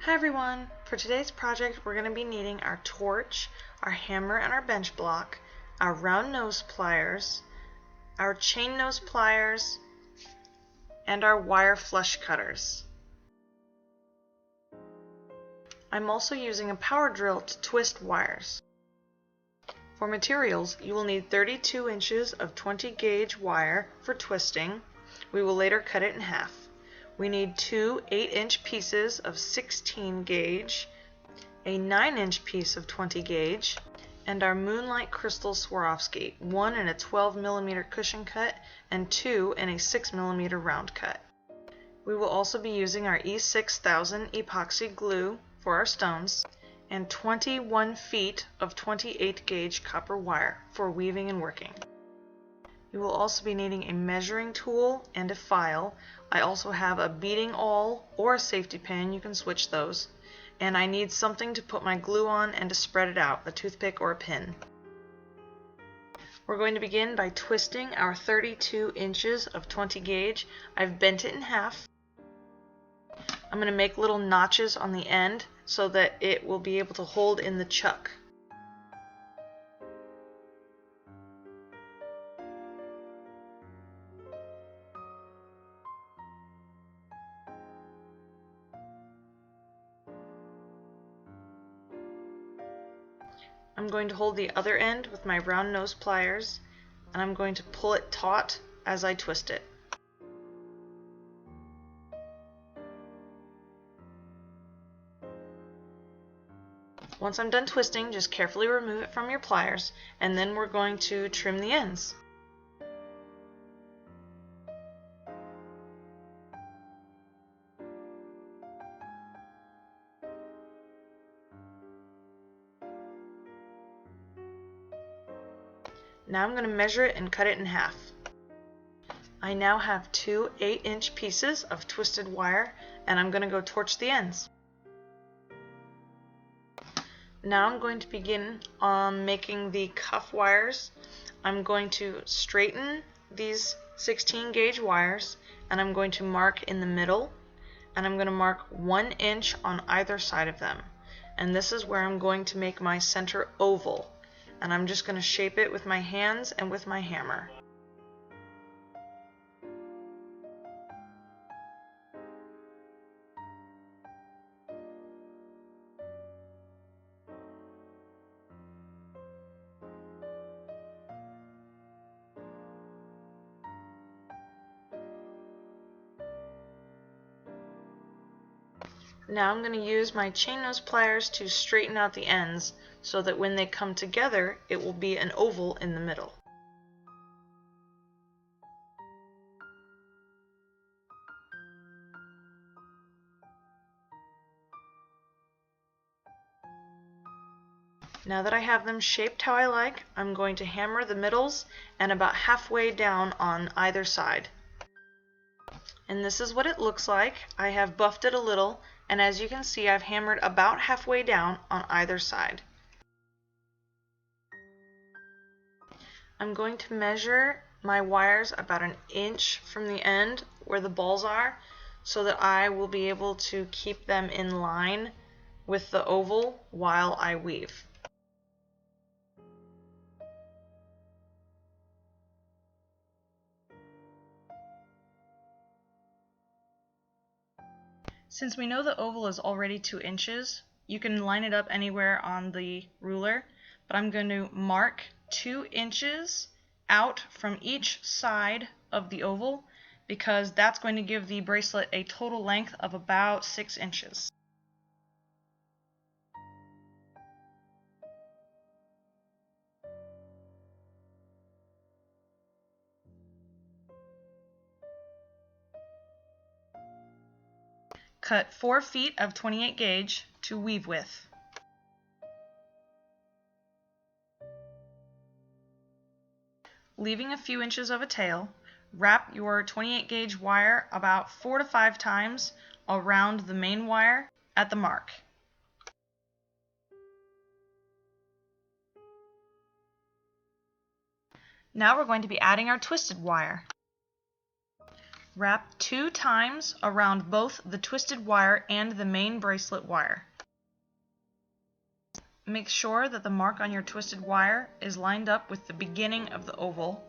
Hi everyone! For today's project we're going to be needing our torch, our hammer and our bench block, our round nose pliers, our chain nose pliers, and our wire flush cutters. I'm also using a power drill to twist wires. For materials, you will need 32 inches of 20 gauge wire for twisting. We will later cut it in half. We need two 8-inch pieces of 16 gauge, a 9-inch piece of 20 gauge, and our Moonlight Crystal Swarovski, one in a 12mm cushion cut and two in a 6mm round cut. We will also be using our E6000 epoxy glue for our stones and 21 feet of 28 gauge copper wire for weaving and working. You will also be needing a measuring tool and a file. I also have a beading awl or a safety pin, you can switch those. And I need something to put my glue on and to spread it out, a toothpick or a pin. We're going to begin by twisting our 32 inches of 20 gauge. I've bent it in half. I'm going to make little notches on the end so that it will be able to hold in the chuck. I'm going to hold the other end with my round nose pliers, and I'm going to pull it taut as I twist it. Once I'm done twisting, just carefully remove it from your pliers, and then we're going to trim the ends. Now I'm going to measure it and cut it in half. I now have two 8-inch pieces of twisted wire, and I'm going to go torch the ends. Now I'm going to begin on making the cuff wires. I'm going to straighten these 16 gauge wires, and I'm going to mark in the middle, and I'm going to mark 1 inch on either side of them. And this is where I'm going to make my center oval. And I'm just going to shape it with my hands and with my hammer. Now I'm going to use my chain nose pliers to straighten out the ends so that when they come together it will be an oval in the middle. Now that I have them shaped how I like, I'm going to hammer the middles and about halfway down on either side. And this is what it looks like. I have buffed it a little, and as you can see I've hammered about halfway down on either side. I'm going to measure my wires about 1 inch from the end where the balls are so that I will be able to keep them in line with the oval while I weave. Since we know the oval is already 2 inches, you can line it up anywhere on the ruler, but I'm going to mark 2 inches out from each side of the oval because that's going to give the bracelet a total length of about 6 inches. Cut 4 feet of 28 gauge to weave with. Leaving a few inches of a tail, wrap your 28 gauge wire about 4 to 5 times around the main wire at the mark. Now we're going to be adding our twisted wire. Wrap 2 times around both the twisted wire and the main bracelet wire. Make sure that the mark on your twisted wire is lined up with the beginning of the oval,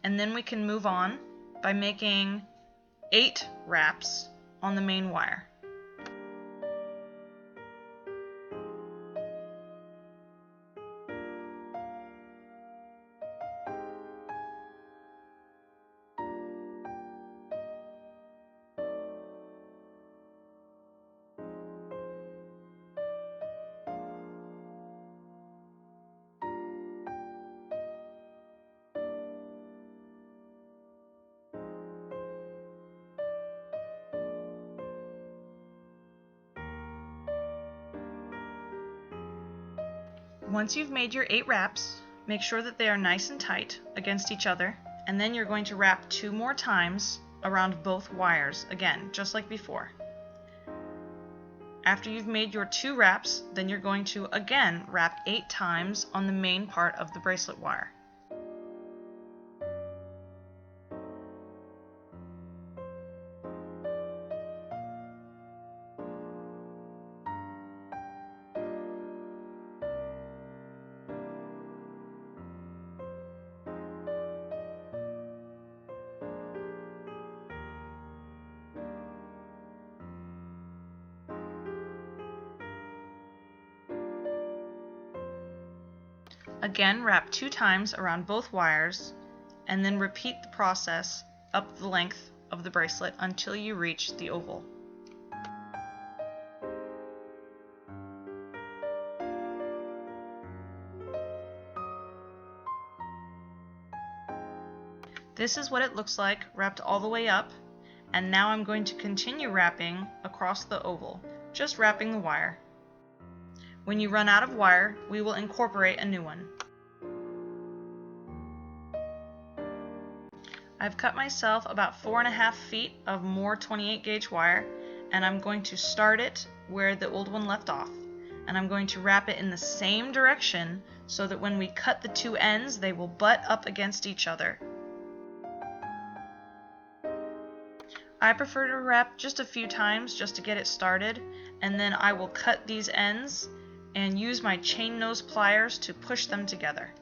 and then we can move on by making 8 wraps on the main wire. Once you've made your 8 wraps, make sure that they are nice and tight against each other, and then you're going to wrap 2 more times around both wires, again, just like before. After you've made your 2 wraps, then you're going to again wrap 8 times on the main part of the bracelet wire. Again, wrap 2 times around both wires, and then repeat the process up the length of the bracelet until you reach the oval. This is what it looks like wrapped all the way up, and now I'm going to continue wrapping across the oval, just wrapping the wire. When you run out of wire, we will incorporate a new one. I've cut myself about 4.5 feet of more 28 gauge wire, and I'm going to start it where the old one left off. And I'm going to wrap it in the same direction so that when we cut the 2 ends, they will butt up against each other. I prefer to wrap just a few times just to get it started, and then I will cut these ends and use my chain nose pliers to push them together.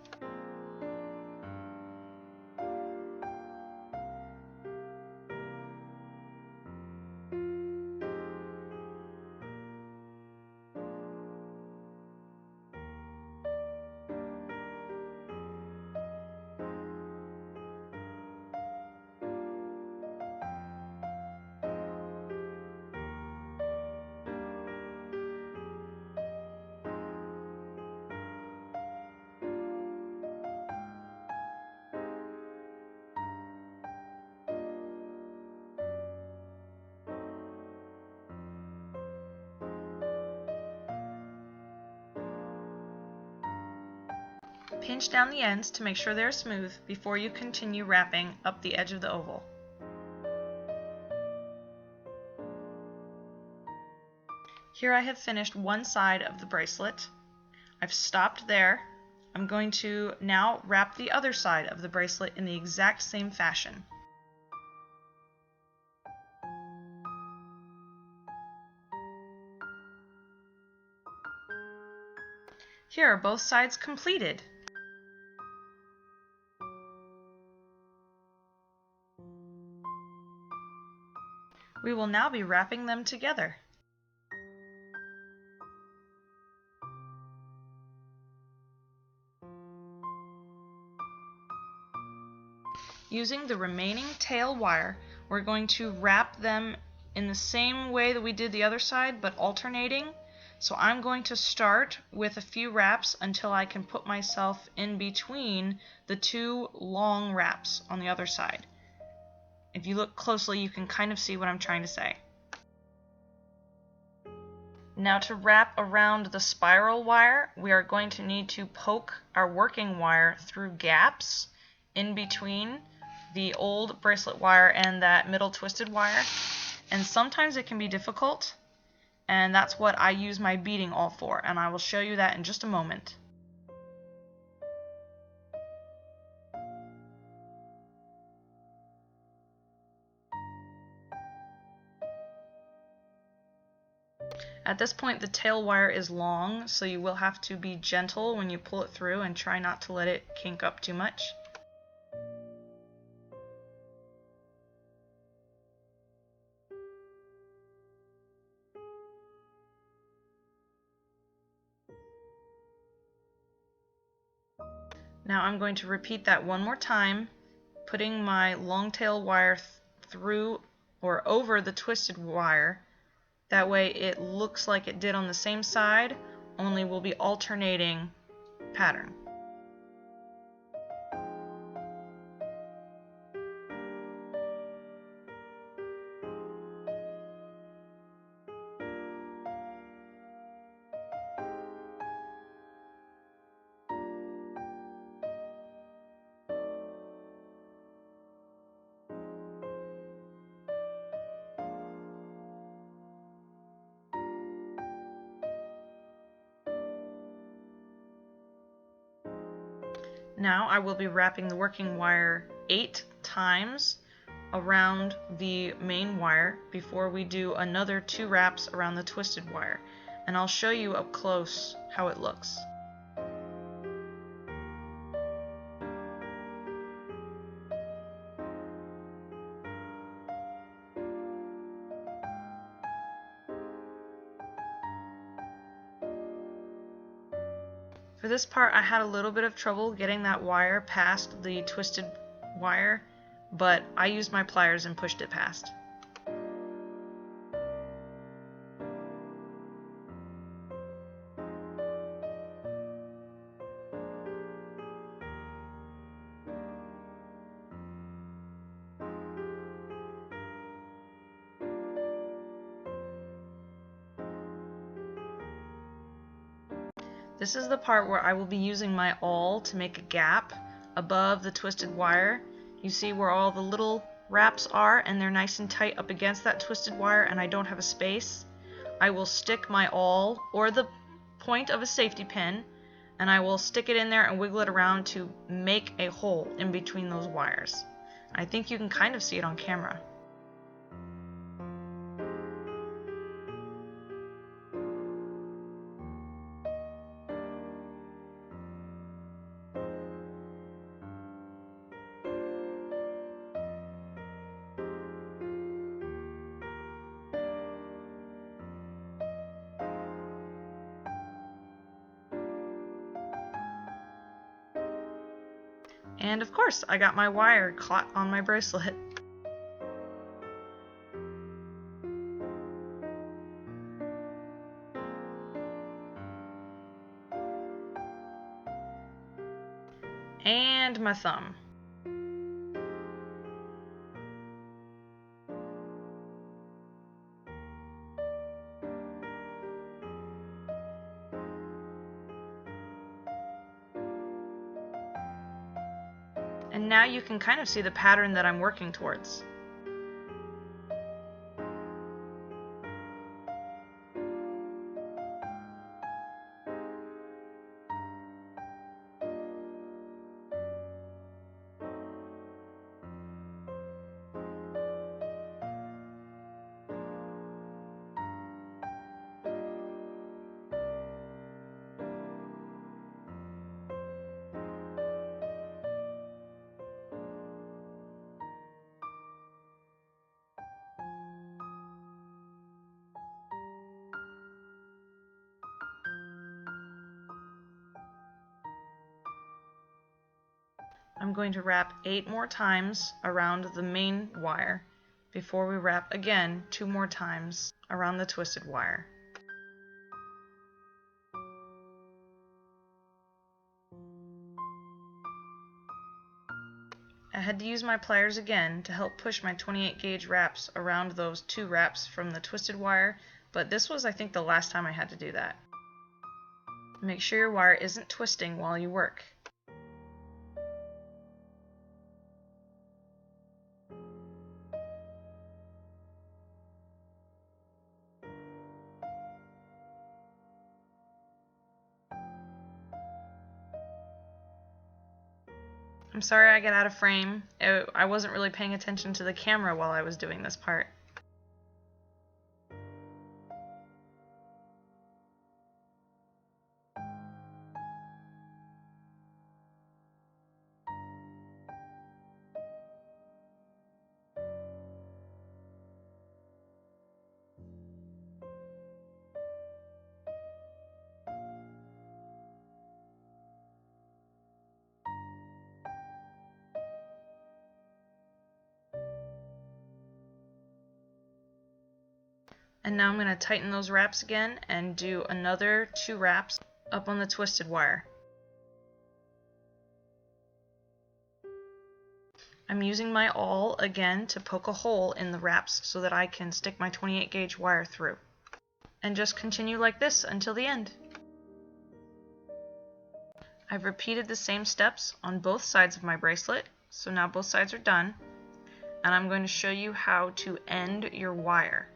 Pinch down the ends to make sure they're smooth before you continue wrapping up the edge of the oval. Here I have finished one side of the bracelet. I've stopped there. I'm going to now wrap the other side of the bracelet in the exact same fashion. Here are both sides completed. We will now be wrapping them together. Using the remaining tail wire, we're going to wrap them in the same way that we did the other side, but alternating. So I'm going to start with a few wraps until I can put myself in between the 2 long wraps on the other side. If you look closely, you can kind of see what I'm trying to say. Now to wrap around the spiral wire, we are going to need to poke our working wire through gaps in between the old bracelet wire and that middle twisted wire. And sometimes it can be difficult, and that's what I use my beading awl for, and I will show you that in just a moment. At this point, the tail wire is long, so you will have to be gentle when you pull it through and try not to let it kink up too much. Now I'm going to repeat that one more time, putting my long tail wire through or over the twisted wire. That way it looks like it did on the same side, only we'll be alternating pattern. Now I will be wrapping the working wire 8 times around the main wire before we do another 2 wraps around the twisted wire, and I'll show you up close how it looks. For this part, I had a little bit of trouble getting that wire past the twisted wire, but I used my pliers and pushed it past. This is the part where I will be using my awl to make a gap above the twisted wire. You see where all the little wraps are, and they're nice and tight up against that twisted wire, and I don't have a space. I will stick my awl or the point of a safety pin, and I will stick it in there and wiggle it around to make a hole in between those wires. I think you can kind of see it on camera. And of course, I got my wire caught on my bracelet. And my thumb. And now you can kind of see the pattern that I'm working towards. I'm going to wrap 8 more times around the main wire before we wrap again 2 more times around the twisted wire. I had to use my pliers again to help push my 28 gauge wraps around those 2 wraps from the twisted wire, but this was, I think, the last time I had to do that. Make sure your wire isn't twisting while you work. I'm sorry I got out of frame. I wasn't really paying attention to the camera while I was doing this part. And now I'm going to tighten those wraps again and do another 2 wraps up on the twisted wire. I'm using my awl again to poke a hole in the wraps so that I can stick my 28 gauge wire through. And just continue like this until the end. I've repeated the same steps on both sides of my bracelet, so now both sides are done, and I'm going to show you how to end your wire.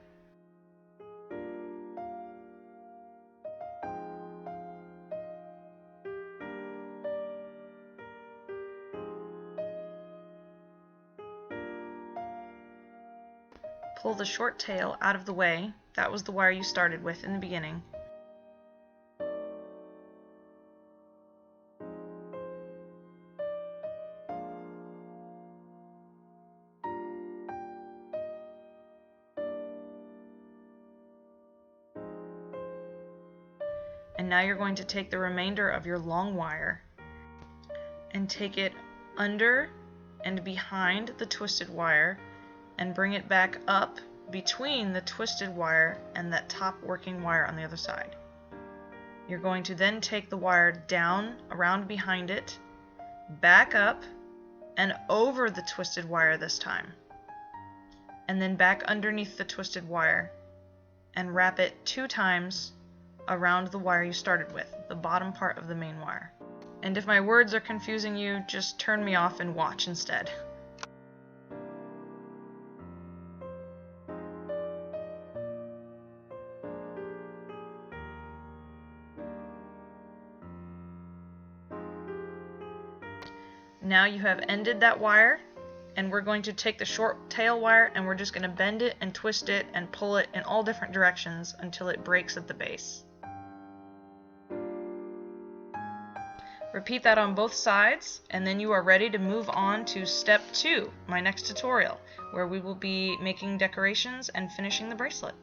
Pull the short tail out of the way. That was the wire you started with in the beginning. And now you're going to take the remainder of your long wire and take it under and behind the twisted wire and bring it back up between the twisted wire and that top working wire on the other side. You're going to then take the wire down around behind it, back up and over the twisted wire this time, and then back underneath the twisted wire and wrap it 2 times around the wire you started with, the bottom part of the main wire. And if my words are confusing you, just turn me off and watch instead. Now you have ended that wire, and we're going to take the short tail wire and we're just going to bend it and twist it and pull it in all different directions until it breaks at the base. Repeat that on both sides, and then you are ready to move on to step 2, my next tutorial, where we will be making decorations and finishing the bracelet.